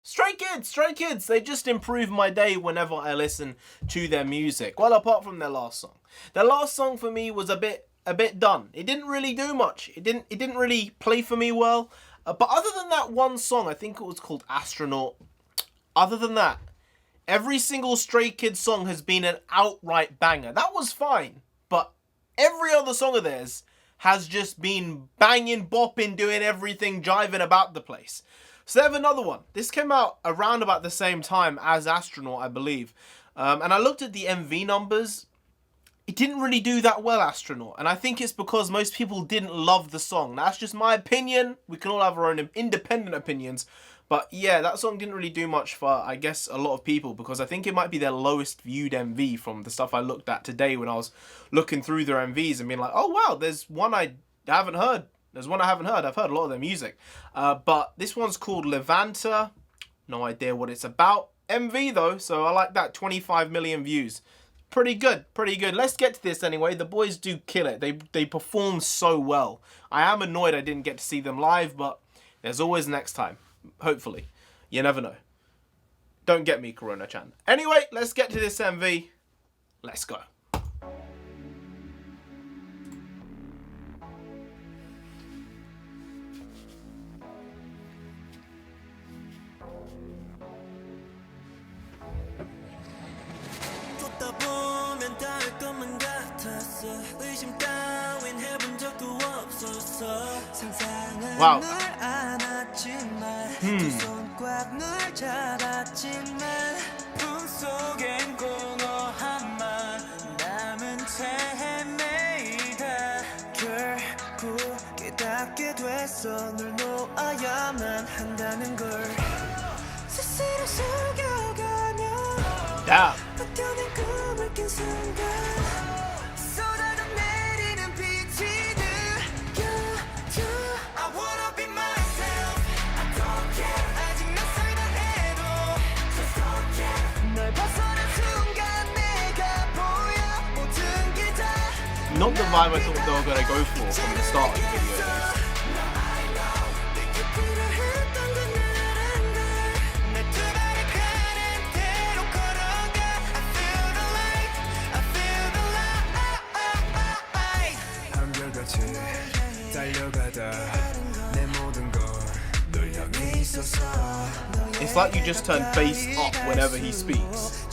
Stray Kids, they just improve my day whenever I listen to their music. Well, apart from their last song. Their last song for me was a bit done. It didn't really do much. It didn't really play for me well. But other than that one song, I think it was called Astronaut. Other than that, every single Stray Kids song has been an outright banger. That was fine, but every other song of theirs has just been banging, bopping, doing everything, jiving about the place. So they have another one. This came out around about the same time as Astronaut, I believe. And I looked at the MV numbers. It didn't really do that well, Astronaut. And I think it's because most people didn't love the song. That's just my opinion. We can all have our own independent opinions. But yeah, that song didn't really do much for, I guess, a lot of people. Because I think it might be their lowest viewed MV from the stuff I looked at today when I was looking through their MVs and being like, oh wow, there's one I haven't heard. There's one I haven't heard. I've heard a lot of their music. But this one's called Levanter. No idea what it's about. MV though, so I like that. 25 million views. Pretty good, pretty good. Let's get to this anyway. The boys do kill it. They perform so well. I am annoyed I didn't get to see them live, but there's always next time. Hopefully. You never know. Don't get me, Corona-chan. Anyway, let's get to this MV. Let's go. Wow. Damn. Not the vibe I thought they were going to go for from the start of the video. It's like you just turn bass up whenever he speaks.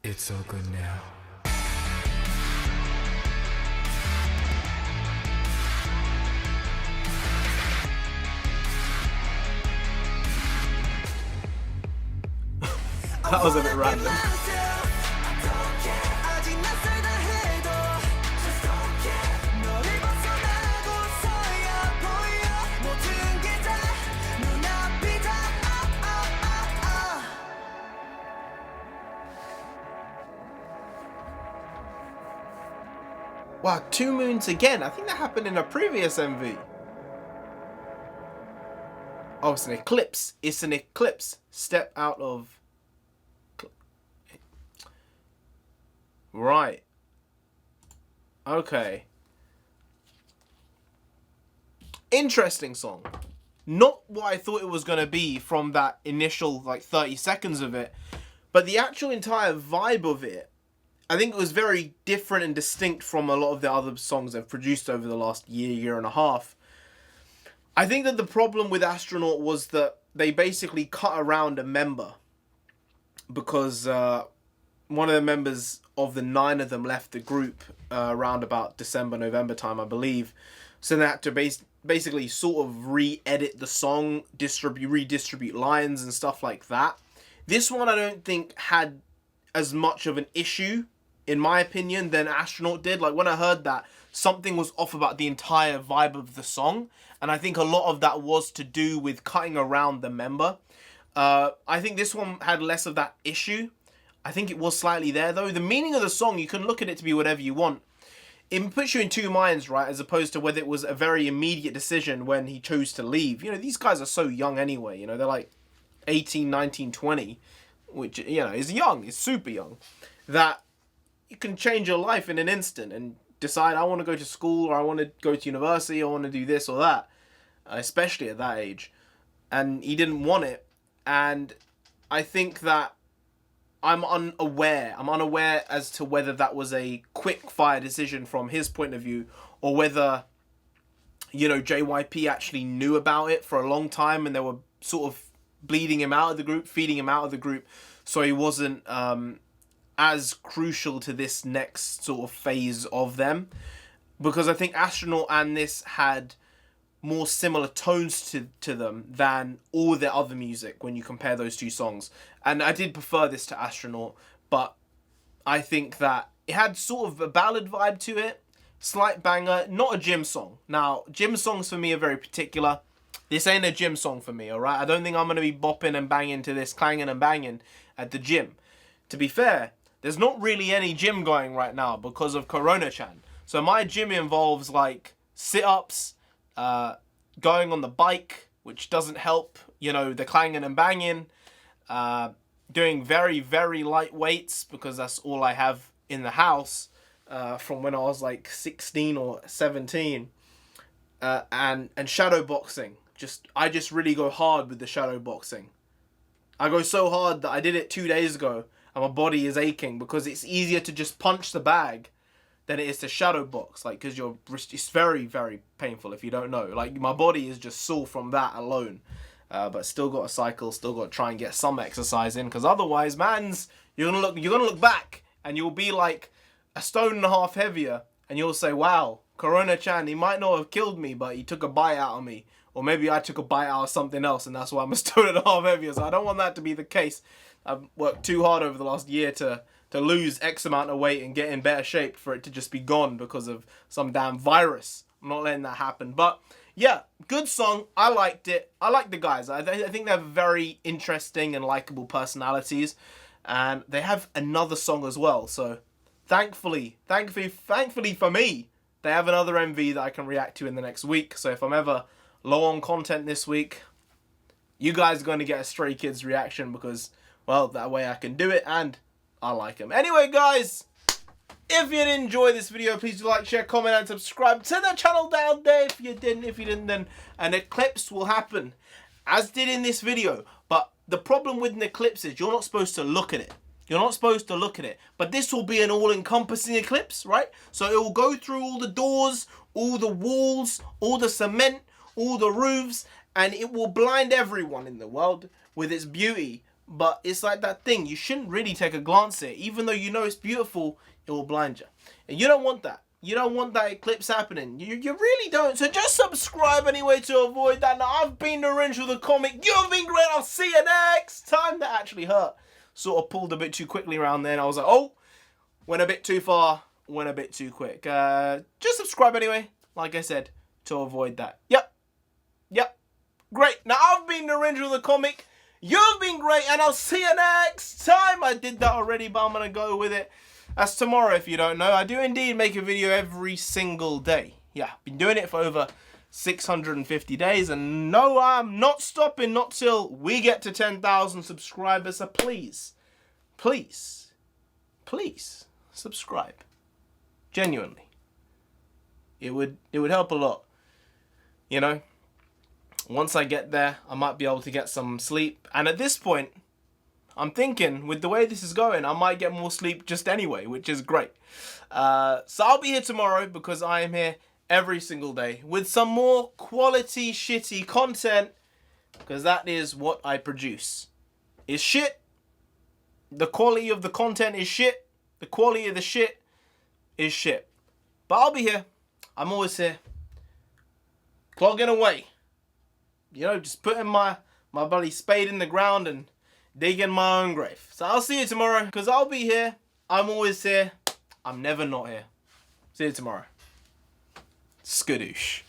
It's all good now. That was a bit random. Wow, 2 moons again. I think that happened in a previous MV. Oh, it's an eclipse. It's an eclipse. Step out of... Right. Okay. Interesting song. Not what I thought it was going to be from that initial, like, 30 seconds of it. But the actual entire vibe of it, I think it was very different and distinct from a lot of the other songs they've produced over the last year and a half. I think that the problem with Astronaut was that they basically cut around a member because one of the members of the 9 of them left the group around about December, November time, I believe. So they had to basically sort of re-edit the song, redistribute lines and stuff like that. This one I don't think had as much of an issue, in my opinion, than Astronaut did. Like, when I heard that, something was off about the entire vibe of the song. And I think a lot of that was to do with cutting around the member. I think this one had less of that issue. I think it was slightly there, though. The meaning of the song, you can look at it to be whatever you want. It puts you in two minds, right? As opposed to whether it was a very immediate decision when he chose to leave. You know, these guys are so young anyway. You know, they're like 18, 19, 20. Which, you know, is young. Is super young. That you can change your life in an instant and decide, I want to go to school, or I want to go to university, I want to do this or that. Especially at that age. And he didn't want it. And I think that I'm unaware as to whether that was a quick fire decision from his point of view, or whether, you know, JYP actually knew about it for a long time and they were sort of bleeding him out of the group, feeding him out of the group, so he wasn't as crucial to this next sort of phase of them. Because I think Astronaut and this had more similar tones to them than all their other music when you compare those two songs. And I did prefer this to Astronaut, but I think that it had sort of a ballad vibe to it, slight banger, not a gym song. Now, gym songs for me are very particular. This ain't a gym song for me, alright? I don't think I'm going to be bopping and banging to this, clanging and banging at the gym. To be fair, there's not really any gym going right now because of Corona-chan. So my gym involves like sit-ups, going on the bike, which doesn't help, you know, the clanging and banging, doing very, very light weights because that's all I have in the house from when I was like 16 or 17, and shadow boxing. I just really go hard with the shadow boxing. I go so hard that I did it 2 days ago and my body is aching because it's easier to just punch the bag than it is to shadow box, like, because your wrist is very, very painful if you don't know. Like, my body is just sore from that alone. But still got to cycle, still got to try and get some exercise in, because otherwise, you're gonna look back and you'll be like a stone and a half heavier, and you'll say, wow, Corona-chan, he might not have killed me, but he took a bite out of me. Or maybe I took a bite out of something else and that's why I'm a stone and a half heavier. So I don't want that to be the case. I've worked too hard over the last year to lose X amount of weight and get in better shape for it to just be gone because of some damn virus. I'm not letting that happen. But yeah, good song. I liked it. I like the guys. I think they have very interesting and likable personalities. And they have another song as well. So thankfully for me, they have another MV that I can react to in the next week. So if I'm ever low on content this week, you guys are going to get a Stray Kids reaction because, well, that way I can do it and I like them. Anyway, guys, if you did enjoy this video, please do like, share, comment, and subscribe to the channel down there. If you didn't, then an eclipse will happen, as did in this video. But the problem with an eclipse is you're not supposed to look at it. You're not supposed to look at it. But this will be an all-encompassing eclipse, right? So it will go through all the doors, all the walls, all the cement, all the roofs, and it will blind everyone in the world with its beauty. But it's like that thing, you shouldn't really take a glance at it. Even though you know it's beautiful, it will blind you. And you don't want that. You don't want that eclipse happening. You really don't. So just subscribe anyway to avoid that. Now, I've been NarendraTheComic. You've been great. I'll see you next time. That actually hurt. Sort of pulled a bit too quickly around then. I was like, oh, went a bit too far, went a bit too quick. Just subscribe anyway, like I said, to avoid that. Yep. Great. Now, I've been NarendraTheComic. You've been great, and I'll see you next time. I did that already, but I'm going to go with it. That's tomorrow, if you don't know. I do indeed make a video every single day. Yeah, been doing it for over 650 days, and no, I'm not stopping, not till we get to 10,000 subscribers. So please, subscribe. Genuinely. It would help a lot. You know? Once I get there, I might be able to get some sleep. And at this point, I'm thinking with the way this is going, I might get more sleep just anyway, which is great. So I'll be here tomorrow because I am here every single day with some more quality shitty content, because that is what I produce. It's shit. The quality of the content is shit. The quality of the shit is shit. But I'll be here. I'm always here. Clogging away. You know, just putting my bloody spade in the ground and digging my own grave. So I'll see you tomorrow, because I'll be here. I'm always here. I'm never not here. See you tomorrow. Skadoosh.